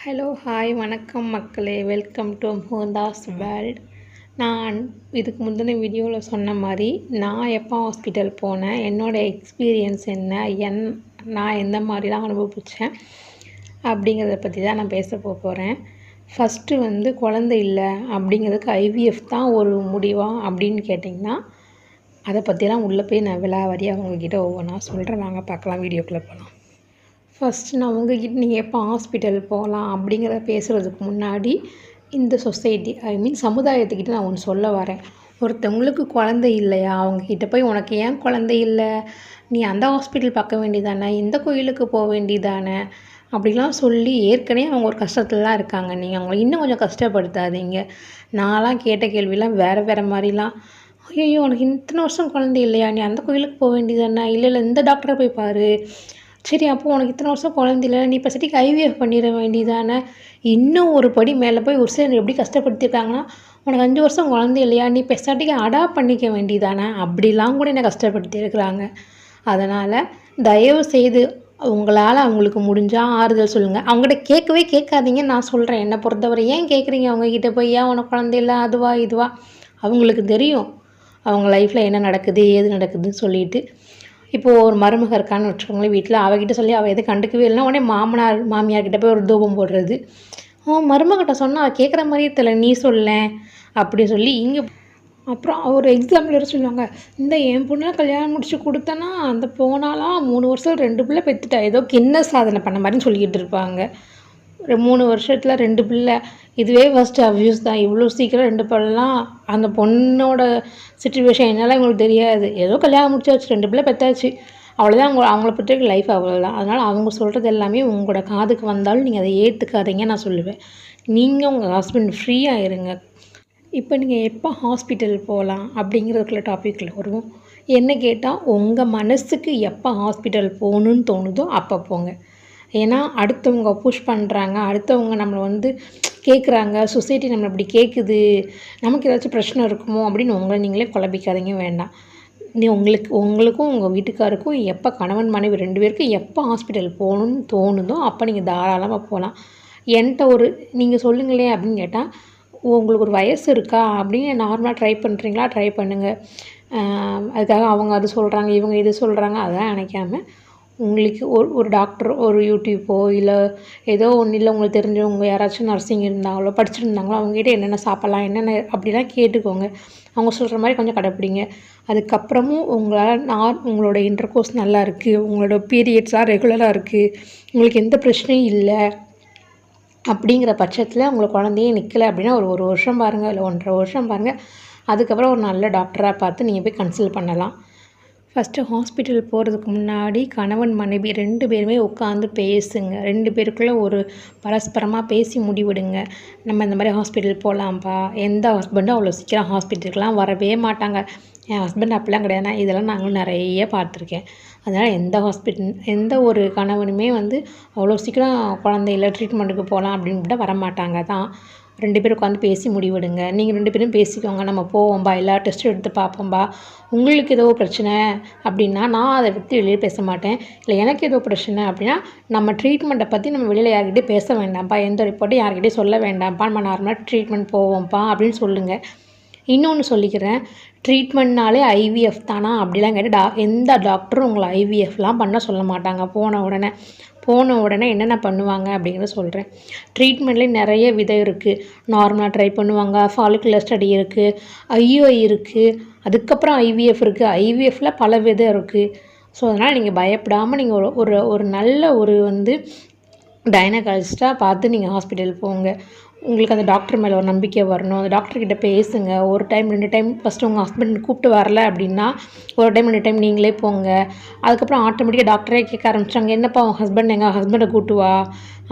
Hello hi வணக்கம் மக்களே, welcome to மோந்தாஸ் world. நான் இதுக்கு முந்தின வீடியோவில் சொன்ன மாதிரி நான் எப்போ ஹாஸ்பிட்டல் போனேன், என்னோடய எக்ஸ்பீரியன்ஸ் என்ன, நான் எந்த மாதிரிலாம் அனுபவித்தேன் அப்படிங்கிறத பற்றி தான் நான் பேச போகிறேன். ஃபஸ்ட்டு குழந்தை இல்லை அப்படிங்கிறதுக்கு ஐவிஎஃப் தான் ஒரு முடிவா அப்படின்னு கேட்டிங்கன்னா, அதை பற்றிலாம் உள்ளே போய் நான் விலாவாரியாக அவங்கக்கிட்ட ஒவ்வொன்றா சொல்கிறேன். வாங்க பார்க்கலாம், வீடியோக்குள்ளே போகலாம். ஃபஸ்ட்டு நான் உங்ககிட்ட நீங்கள் எப்போ ஹாஸ்பிட்டல் போகலாம் அப்படிங்கிறத பேசுகிறதுக்கு முன்னாடி இந்த சொசைட்டி சமுதாயத்துக்கிட்ட நான் ஒன்று சொல்ல வரேன். ஒருத்தவங்களுக்கு குழந்தை இல்லையா, அவங்கக்கிட்ட போய் உனக்கு ஏன் குழந்தை இல்லை, நீ அந்த ஹாஸ்பிட்டல் பார்க்க வேண்டியதானே, இந்த கோயிலுக்கு போக வேண்டியதானே அப்படிலாம் சொல்லி ஏற்கனவே அவங்க ஒரு கஷ்டத்துலலாம் இருக்காங்க. நீங்கள் அவங்கள இன்னும் கொஞ்சம் கஷ்டப்படுத்தாதீங்க. நான்லாம் கேட்ட கேள்விலாம் வேறு மாதிரிலாம், ஐயோ உனக்கு இத்தனை வருஷம் குழந்தை இல்லையா, நீ அந்த கோயிலுக்கு போக வேண்டியதானே, இல்லை இந்த டாக்டரை போய் பாரு, சரி அப்போது உனக்கு இத்தனை வருஷம் குழந்தை இல்லை, நீ இப்போதைக்கு ஐவிஎஃப் பண்ணிட வேண்டியதானே. இன்னும் ஒரு படி மேலே போய் ஒரு சிலர் எப்படி கஷ்டப்படுத்திருக்காங்கன்னா, உனக்கு 5 வருஷம் குழந்தை இல்லையா, நீ இப்போதைக்கு அடாப்ட் பண்ணிக்க வேண்டியதானே, அப்படிலாம் கூட என்னை கஷ்டப்படுத்தியிருக்கிறாங்க. அதனால் தயவு செய்து உங்களால் அவங்களுக்கு முடிஞ்சால் ஆறுதல் சொல்லுங்கள். அவங்ககிட்ட கேட்கவே கேட்காதீங்கன்னு நான் சொல்கிறேன். என்னை பொறுத்தவரை ஏன் கேட்குறீங்க அவங்கக்கிட்ட போய், ஏன் உனக்கு குழந்தை இல்லை, அதுவா இதுவா, அவங்களுக்கு தெரியும் அவங்க லைஃப்பில் என்ன நடக்குது ஏது நடக்குதுன்னு சொல்லிட்டு. இப்போது ஒரு மருமக இருக்கான்னு வச்சுக்கோங்களேன் வீட்டில், அவகிட்ட சொல்லி அவள் எதுவும் கண்டுக்கவே இல்லைனா உடனே மாமியார்கிட்ட போய் ஒரு தூபம் போடுறது. மருமகிட்ட சொன்னால் அவள் கேட்குற மாதிரியே தெரியல, நீ சொல்லேன் அப்படி சொல்லி இங்கே. அப்புறம் ஒரு எக்ஸாம்பிள் சொல்லுவாங்க, இந்த என் பொண்ணை கல்யாணம் முடிச்சு கொடுத்தேன்னா அந்த போனாலாம் 3 வருஷம் 2 பிள்ளை பெற்றுட்டா, ஏதோ கின்ன சாதனை பண்ண மாதிரின்னு சொல்லிக்கிட்டு இருப்பாங்க. 3 வருஷத்தில் 2 பிள்ளை, இதுவே ஃபஸ்ட்டு அப்யூஸ் தான். இவ்வளோ சீக்கிரம் 2 பிள்ளைலாம் அந்த பொண்ணோட சிச்சுவேஷன் என்னெல்லாம் இவங்களுக்கு தெரியாது. ஏதோ கல்யாணம் முடிச்சாச்சு, 2 பிள்ளை பெற்றாச்சு, அவ்வளோதான். அவங்கள பற்றி லைஃப் அவ்வளோதான். அதனால் அவங்க சொல்கிறது எல்லாமே உங்களோட காதுக்கு வந்தாலும் நீங்கள் அதை ஏற்றுக்காதீங்க நான் சொல்லுவேன். நீங்கள் உங்கள் ஹஸ்பண்ட் ஃப்ரீயாக இருங்க. இப்போ நீங்கள் எப்போ ஹாஸ்பிட்டல் போகலாம் அப்படிங்கிறதுக்குள்ள டாப்பிக்கில் வருவோம். என்ன கேட்டால் உங்கள் மனசுக்கு எப்போ ஹாஸ்பிட்டல் போகணுன்னு தோணுதோ அப்போ போங்க. ஏன்னா அடுத்தவங்க புஷ் பண்ணுறாங்க, அடுத்தவங்க நம்மளை கேட்குறாங்க, சொசைட்டி நம்மளை இப்படி கேட்குது, நமக்கு ஏதாச்சும் பிரச்சனை இருக்குமோ அப்படின்னு உங்களை நீங்களே குழப்பிக்காதீங்க, வேண்டாம். உங்களுக்கும் உங்கள் வீட்டுக்காருக்கும் எப்போ கணவன் மனைவி 2 பேருக்கும் எப்போ ஹாஸ்பிட்டல் போகணுன்னு தோணுதோ அப்போ நீங்கள் தாராளமாக போகலாம். என்கிட்ட நீங்கள் சொல்லுங்களேன் அப்படின்னு கேட்டால், உங்களுக்கு ஒரு வயசு இருக்கா அப்படின்னு நார்மலாக ட்ரை பண்ணுறீங்களா, ட்ரை பண்ணுங்கள். அதுக்காக அவங்க அது சொல்கிறாங்க இவங்க இது சொல்கிறாங்க அதெல்லாம் நினைக்காம, உங்களுக்கு ஒரு டாக்டர் ஒரு யூடியூப்போ இல்லை ஏதோ ஒன்று, இல்லை உங்களுக்கு தெரிஞ்சவங்க யாராச்சும் நர்சிங் இருந்தாங்களோ படிச்சுருந்தாங்களோ அவங்ககிட்ட என்னென்ன சாப்பிட்லாம் என்னென்ன அப்படிலாம் கேட்டுக்கோங்க. அவங்க சொல்கிற மாதிரி கொஞ்சம் கடைப்பிடிங்க. அதுக்கப்புறமும் உங்களோட இன்டர்கோர்ஸ் நல்லா இருக்குது, உங்களோட பீரியட்ஸாக ரெகுலராக இருக்குது, உங்களுக்கு எந்த பிரச்சனையும் இல்லை அப்படிங்கிற பட்சத்தில் உங்களுக்கு குழந்தையே நிற்கலை அப்படின்னா ஒரு வருஷம் பாருங்கள், இல்லை 1.5 வருஷம் பாருங்கள். அதுக்கப்புறம் ஒரு நல்ல டாக்டராக பார்த்து நீங்கள் போய் கன்சல்ட் பண்ணலாம். ஃபஸ்ட்டு ஹாஸ்பிட்டல் போகிறதுக்கு முன்னாடி கணவன் மனைவி 2 பேருமே உட்காந்து பேசுங்க. 2 பேருக்குள்ளே ஒரு பரஸ்பரமாக பேசி முடிவெடுங்க. நம்ம இந்த மாதிரி ஹாஸ்பிட்டல் போகலாம்ப்பா. எந்த ஹஸ்பண்டும் அவ்வளோ சீக்கிரம் ஹாஸ்பிட்டலுக்கெலாம் வரவே மாட்டாங்க. என் ஹஸ்பண்ட் அப்படிலாம் கிடையாதுனா, இதெல்லாம் நாங்களும் நிறைய பார்த்துருக்கேன். அதனால் எந்த ஒரு கணவனுமே அவ்வளோ சீக்கிரம் குழந்தையில ட்ரீட்மெண்ட்டுக்கு போகலாம் அப்படின்னு வரமாட்டாங்க தான். 2 பேரும் உட்காந்து பேசி முடிவெடுங்க. நீங்கள் 2 பேரும் பேசிக்கோங்க, நம்ம போவோம்பா, எல்லா டெஸ்ட்டும் எடுத்து பார்ப்போம்பா. உங்களுக்கு ஏதோ பிரச்சனை அப்படின்னா நான் அதை பற்றி வெளியே பேச மாட்டேன். இல்லை எனக்கு ஏதோ பிரச்சனை அப்படின்னா நம்ம ட்ரீட்மெண்ட்டை பற்றி நம்ம வெளியில் யார்கிட்டையும் பேச வேண்டாம்ப்பா, எந்த ரிப்போர்ட்டும் யார்கிட்டையும் சொல்ல வேண்டாம்ப்பா, நம்ம நார்மலாக ட்ரீட்மெண்ட் போவோம்ப்பா அப்படின்னு சொல்லுங்கள். இன்னொன்று சொல்லிக்கிறேன், ட்ரீட்மெண்ட்னாலே ஐவிஎஃப் தானா அப்படிலாம் கேட்டு எந்த டாக்டரும் உங்களை ஐவிஎஃப்லாம் பண்ண சொல்ல மாட்டாங்க. போன உடனே என்னென்ன பண்ணுவாங்க அப்படிங்கிறத சொல்கிறேன். ட்ரீட்மெண்ட்லேயே நிறைய விதம் இருக்குது. நார்மலாக ட்ரை பண்ணுவாங்க, ஃபாலிகுலர் ஸ்டடி இருக்குது, ஐயுஐ இருக்குது, அதுக்கப்புறம் ஐவிஎஃப் இருக்குது. ஐவிஎஃப்பில் பல விதம் இருக்குது. ஸோ அதனால் நீங்கள் பயப்படாமல் நீங்கள் ஒரு நல்ல கைனகாலஜிஸ்ட்டாக பார்த்து நீங்கள் ஹாஸ்பிட்டல் போங்க. உங்களுக்கு அந்த டாக்டர் மேலே ஒரு நம்பிக்கை வரணும். அந்த டாக்டர்கிட்ட பேசுங்க. 1 டைம் 2 டைம் ஃபஸ்ட்டு உங்கள் ஹஸ்பண்ட் கூப்பிட்டு வரல அப்படின்னா 1 டைம் 2 டைம் நீங்களே போங்க. அதுக்கப்புறம் ஆட்டோமேட்டிக்காக டாக்டரே கேட்க ஆரம்பிச்சாங்க, என்னப்பா உங்கள் ஹஸ்பண்ட் எங்கள் ஹஸ்பண்டை கூப்பிட்டு வா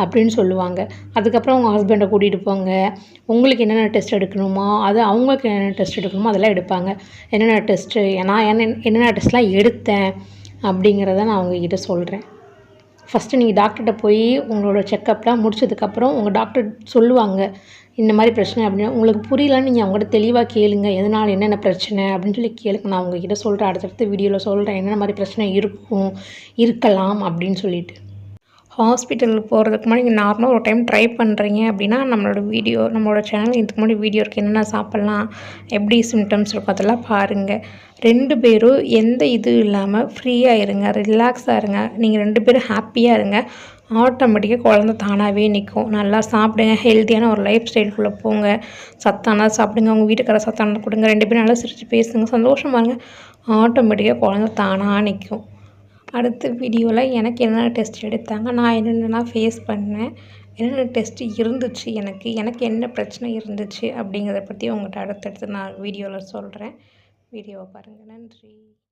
அப்படின்னு சொல்லுவாங்க. அதுக்கப்புறம் உங்கள் ஹஸ்பண்டை கூட்டிகிட்டு போங்க. உங்களுக்கு என்னென்ன டெஸ்ட் எடுக்கணுமோ அவங்களுக்கு என்னென்ன டெஸ்ட் எடுக்கணுமோ அதெல்லாம் எடுப்பாங்க. என்னென்ன டெஸ்ட்டு நான் என்னென்ன டெஸ்ட்லாம் எடுத்தேன் அப்படிங்கிறத நான் அவங்கக்கிட்ட சொல்கிறேன். ஃபஸ்ட்டு நீங்கள் டாக்டர்கிட்ட போய் உங்களோட செக்கப்லாம் முடிச்சதுக்கப்புறம் உங்கள் டாக்டர் சொல்லுவாங்க இந்த மாதிரி பிரச்சனை அப்படின்னா. உங்களுக்கு புரியலன்னு நீங்கள் அவங்கள்ட்ட தெளிவாக கேளுங்க, எதனால் என்னென்ன பிரச்சனை அப்படின்னு சொல்லி கேளுங்க. நான் உங்ககிட்ட சொல்கிறேன், அடுத்தடுத்த வீடியோவில் சொல்கிறேன் என்னென்ன மாதிரி பிரச்சனை இருக்கலாம் அப்படின்னு சொல்லிட்டு. ஹாஸ்பிட்டலுக்கு போகிறதுக்கு முன்னாடி நீங்கள் நார்மலாக ஒரு டைம் ட்ரை பண்ணுறீங்க அப்படின்னா நம்மளோட சேனல் இதுக்கு முன்னாடி வீடியோ இருக்குது, என்னென்ன சாப்பிட்லாம், எப்படி சிம்டம்ஸ் இருக்கும் அதெல்லாம் பாருங்கள். 2 பேரும் எந்த இதுவும் இல்லாமல் ஃப்ரீயாக இருங்க, ரிலாக்ஸாக இருங்க. நீங்கள் 2 பேரும் ஹாப்பியாக இருங்க. ஆட்டோமேட்டிக்காக குழந்த தானாகவே நிற்கும். நல்லா சாப்பிடுங்க, ஹெல்த்தியான ஒரு லைஃப் ஸ்டைலுக்குள்ளே போங்க, சத்தானதாக சாப்பிடுங்க, உங்கள் வீட்டுக்கார சத்தானது கொடுங்க, 2 பேரும் நல்லா சிரித்து பேசுங்க, சந்தோஷமாக இருங்க. ஆட்டோமேட்டிக்காக குழந்த தானாக நிற்கும். அடுத்த வீடியோவில் எனக்கு என்னென்ன டெஸ்ட் எடுத்தாங்க, நான் என்னென்னலாம் ஃபேஸ் பண்ணேன், என்னென்ன டெஸ்ட்டு இருந்துச்சு, எனக்கு என்ன பிரச்சனை இருந்துச்சு அப்படிங்கிறத பற்றி உங்கள்கிட்ட அடுத்தடுத்து நான் வீடியோவில் சொல்கிறேன். வீடியோவை பாருங்கள். நன்றி.